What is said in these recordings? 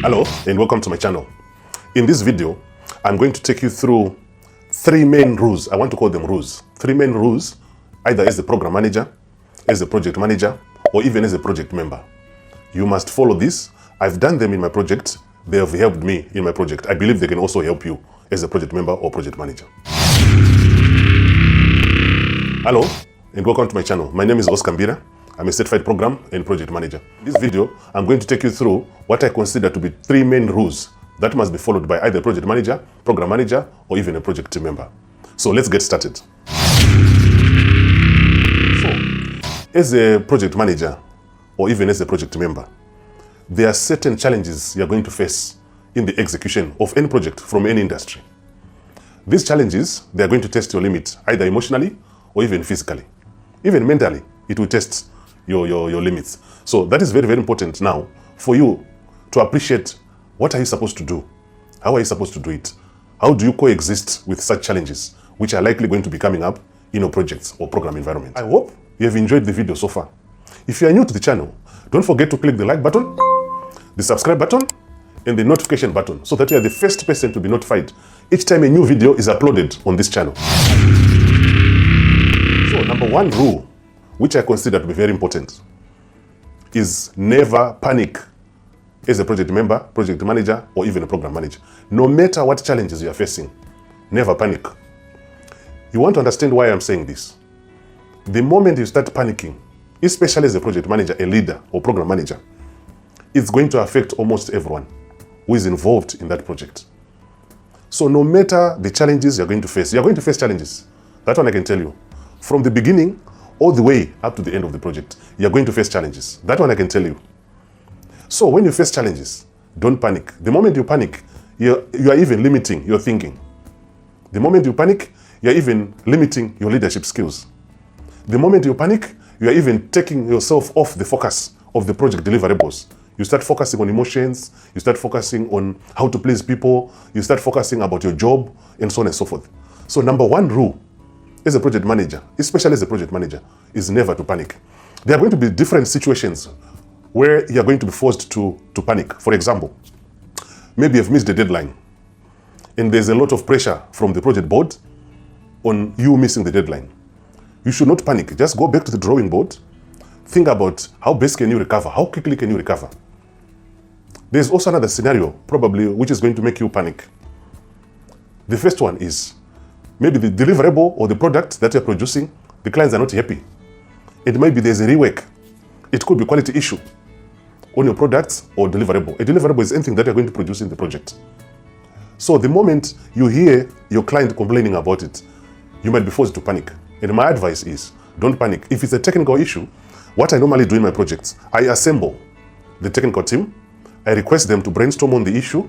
Hello and welcome to my channel. In this video, I'm going to take you through three main rules. I want to call them rules. Three main rules, either as a program manager, as a project manager, or even as a project member. You must follow this. I've done them in my project. They have helped me in my project. I believe they can also help you as a project member or project manager. Hello and welcome to my channel. My name is Oscar Mbira. I'm a certified program and project manager. In this video, I'm going to take you through what I consider to be three main rules that must be followed by either a project manager, program manager, or even a project team member. So let's get started. So, as a project manager, or even as a project member, there are certain challenges you're going to face in the execution of any project from any industry. These challenges, they're going to test your limit, either emotionally or even physically. Even mentally, it will test your limits. So that is very, very important now for you to appreciate what are you supposed to do? How are you supposed to do it? How do you coexist with such challenges, which are likely going to be coming up in your projects or program environment? I hope you have enjoyed the video so far. If you are new to the channel, don't forget to click the like button, the subscribe button, and the notification button so that you are the first person to be notified each time a new video is uploaded on this channel. So number one rule, which I consider to be very important, is never panic as a project member, project manager, or even a program manager. No matter what challenges you are facing, never panic. You want to understand why I'm saying this. The moment you start panicking, especially as a project manager, a leader, or program manager, it's going to affect almost everyone who is involved in that project. So no matter the challenges you're going to face challenges. That one I can tell you. From the beginning, all the way up to the end of the project, you're going to face challenges. That one I can tell you. So when you face challenges, don't panic. The moment you panic, you are even limiting your thinking. The moment you panic, you're even limiting your leadership skills. The moment you panic, you are even taking yourself off the focus of the project deliverables. You start focusing on emotions, you start focusing on how to please people, you start focusing about your job, and so on and so forth. So number one rule as a project manager, especially as a project manager, is never to panic. There are going to be different situations where you're going to be forced to panic. For example, maybe you've missed a deadline and there's a lot of pressure from the project board on you missing the deadline. You should not panic. Just go back to the drawing board. Think about how best can you recover? How quickly can you recover? There's also another scenario, probably, which is going to make you panic. The first one is maybe the deliverable or the product that you're producing, the clients are not happy. And maybe there's a rework. It could be quality issue on your products or deliverable. A deliverable is anything that you're going to produce in the project. So the moment you hear your client complaining about it, you might be forced to panic. And my advice is, don't panic. If it's a technical issue, what I normally do in my projects, I assemble the technical team, I request them to brainstorm on the issue,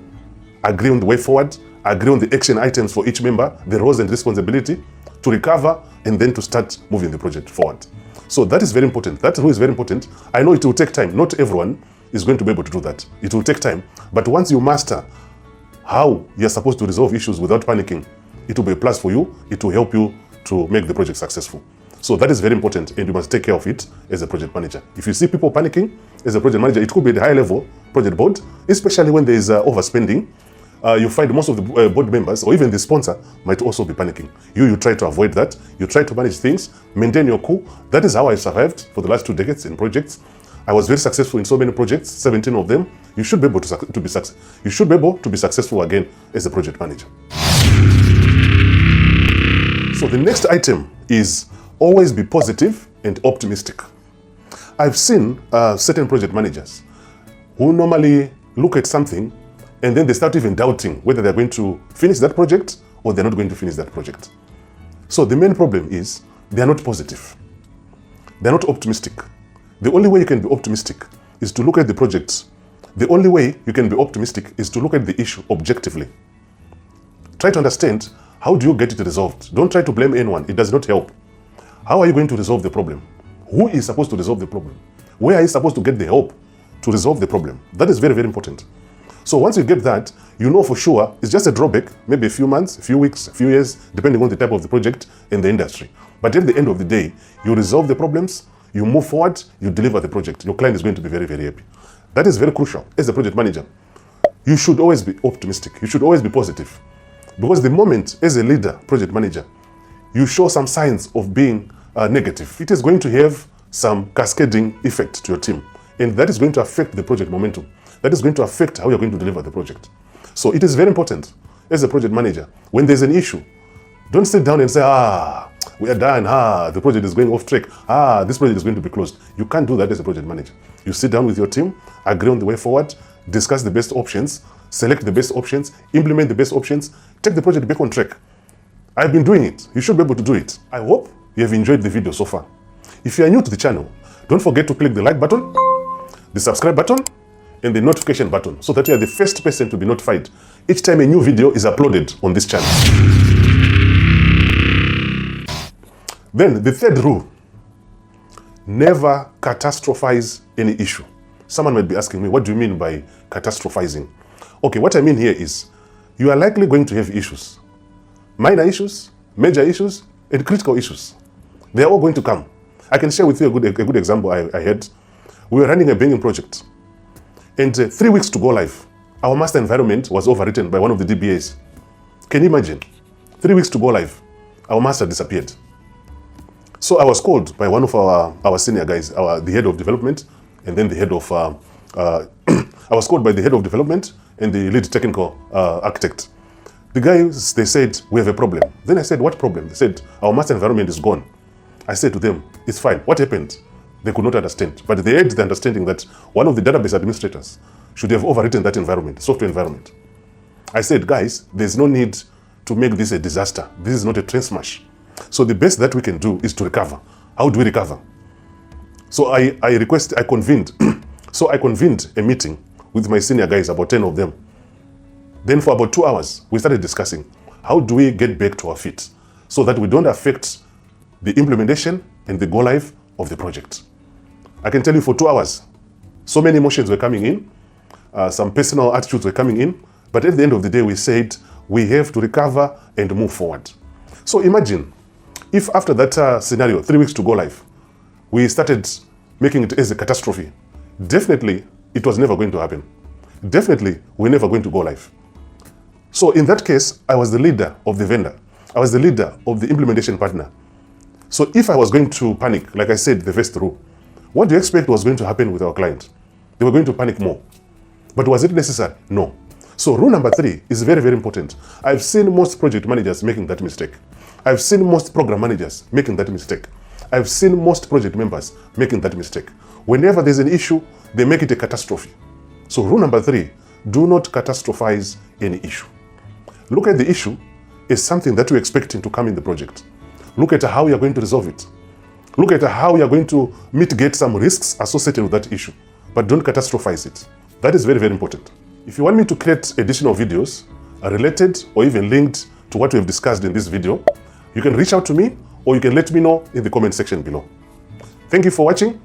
agree on the way forward, agree on the action items for each member, the roles and responsibility, to recover, and then to start moving the project forward. So that is very important. That rule is very important. I know it will take time. Not everyone is going to be able to do that. It will take time. But once you master how you're supposed to resolve issues without panicking, it will be a plus for you. It will help you to make the project successful. So that is very important, and you must take care of it as a project manager. If you see people panicking as a project manager, it could be the high level project board, especially when there is overspending. You find most of the board members or even the sponsor might also be panicking. You try to avoid that. You try to manage things, maintain your cool. That is how I survived for the last 2 decades in projects. I was very successful in so many projects, 17 of them. You should be able to be successful again as a project manager. So the next item is always be positive and optimistic. I've seen certain project managers who normally look at something and then they start even doubting whether they're going to finish that project or they're not going to finish that project. So the main problem is they're not positive. They're not optimistic. The only way you can be optimistic is to look at the project. The only way you can be optimistic is to look at the issue objectively. Try to understand, how do you get it resolved? Don't try to blame anyone. It does not help. How are you going to resolve the problem? Who is supposed to resolve the problem? Where are you supposed to get the help to resolve the problem? That is very, very important. So once you get that, you know for sure it's just a drawback, maybe a few months, a few weeks, a few years, depending on the type of the project and the industry. But at the end of the day, you resolve the problems, you move forward, you deliver the project. Your client is going to be very, very happy. That is very crucial as a project manager. you should always be optimistic. You should always be positive. Because the moment, as a leader, project manager, you show some signs of being negative, it is going to have some cascading effect to your team. And that is going to affect the project momentum. That is going to affect how you're going to deliver the project. So it is very important, as a project manager, when there's an issue, don't sit down and say, we are done, the project is going off track, this project is going to be closed. You can't do that as a project manager. You sit down with your team, agree on the way forward, discuss the best options, select the best options, implement the best options, take the project back on track. I've been doing it. You should be able to do it. I hope you have enjoyed the video so far. If you are new to the channel, don't forget to click the like button, the subscribe button, and the notification button, so that you are the first person to be notified each time a new video is uploaded on this channel. Then the third rule, never catastrophize any issue. Someone might be asking me, what do you mean by catastrophizing? Okay, what I mean here is, you are likely going to have issues. Minor issues, major issues, and critical issues. They are all going to come. I can share with you a good example I had. We were running a banking project. And 3 weeks to go live, our master environment was overwritten by one of the DBAs. Can you imagine? 3 weeks to go live, our master disappeared. So I was called by one of our senior guys, the head of development, and then the head of, I was called by the head of development and the lead technical architect. The guys, they said, we have a problem. Then I said, what problem? They said, our master environment is gone. I said to them, it's fine. What happened? They could not understand. But they had the understanding that one of the database administrators should have overwritten that environment, software environment. I said, guys, there's no need to make this a disaster. This is not a train smash. So the best that we can do is to recover. How do we recover? So I convened. So I convened a meeting with my senior guys, about 10 of them. Then for about 2 hours, we started discussing, how do we get back to our feet so that we don't affect the implementation and the go live of the project. I can tell you for 2 hours, so many emotions were coming in, some personal attitudes were coming in, but at the end of the day, we said, we have to recover and move forward. So imagine, if after that scenario, 3 weeks to go live, we started making it as a catastrophe, definitely it was never going to happen. Definitely, we're never going to go live. So in that case, I was the leader of the vendor. I was the leader of the implementation partner. So if I was going to panic, like I said, the first rule, what do you expect was going to happen with our client? They were going to panic more. But was it necessary? No. So rule number 3 is very, very important. I've seen most project managers making that mistake. I've seen most program managers making that mistake. I've seen most project members making that mistake. Whenever there's an issue, they make it a catastrophe. So rule number 3, do not catastrophize any issue. Look at the issue as something that you're expecting to come in the project. Look at how you're going to resolve it. Look at how you're going to mitigate some risks associated with that issue, but don't catastrophize it. That is very, very important. If you want me to create additional videos related or even linked to what we have discussed in this video, you can reach out to me or you can let me know in the comment section below. Thank you for watching.